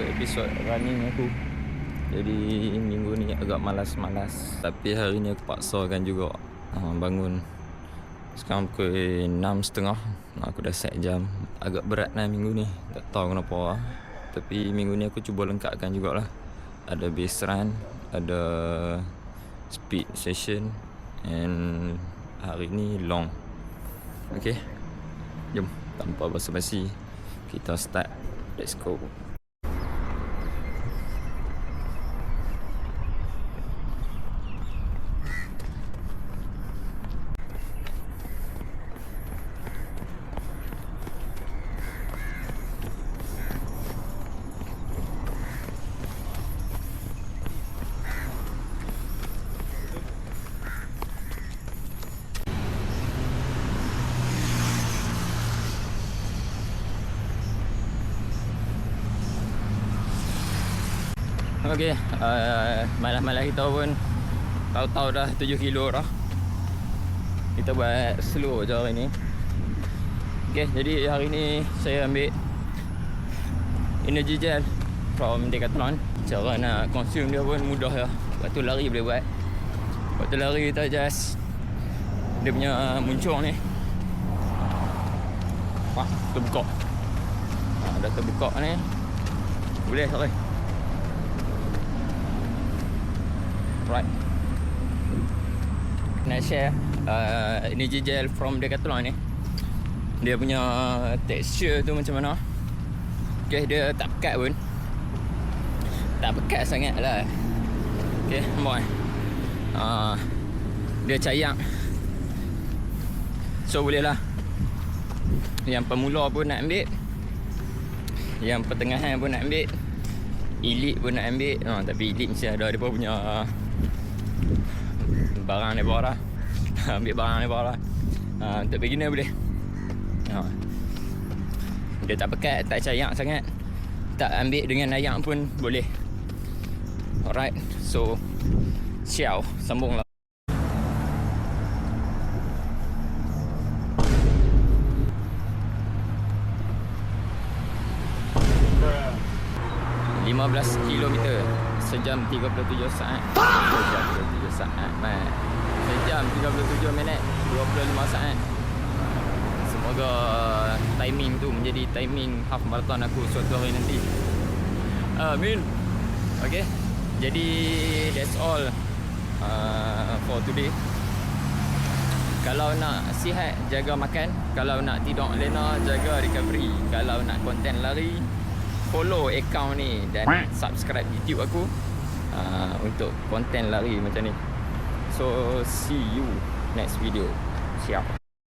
episod running aku. Jadi minggu ni agak malas-malas. Tapi hari ni aku paksakan juga bangun. Sekarang pukul 6.30. Aku dah set jam. Agak berat lah minggu ni, tak tahu kenapa. Tapi minggu ni aku cuba lengkapkan jugalah. Ada base run, ada speed session, and hari ni long. Okay, jom tanpa basa-basi kita start. Let's go. Okay, malam-malam kita pun tahu-tahu dah 7 kilo dah. Kita buat slow je hari ni. Okay, jadi hari ni saya ambil energy gel from Decathlon. Cara nak consume dia pun mudah lah. Waktu lari boleh buat. Waktu lari kita just dia punya muncung ni terbuka. Dah terbuka ni boleh sorry. Right. Nak share energy gel from Decathlon ni. Dia punya texture tu macam mana. Okay, dia tak pekat pun. Tak pekat sangat lah. Okay, nampak dia cayak. So boleh lah. Yang pemula pun nak ambil, yang pertengahan pun nak ambil, elite pun nak ambil. Tapi elite mesti ada dia punya barang ni bawah lah. Ambil barang ni bawah lah. Untuk beginner boleh. Dia tak pekat, tak cayak sangat. Tak ambil dengan ayak pun boleh. Alright, so ciao, sambung lah. Kilometer sejam 37 saat. Sejam 37 saat, man. Sejam 37 minit 25 saat. Semoga timing tu menjadi timing half marathon aku suatu hari nanti. Amin. Okay, jadi that's all for today. Kalau nak sihat, jaga makan. Kalau nak tidur lena, jaga recovery. Kalau nak konten lari, follow account ni dan subscribe YouTube aku untuk konten lari macam ni. So see you next video. Siap.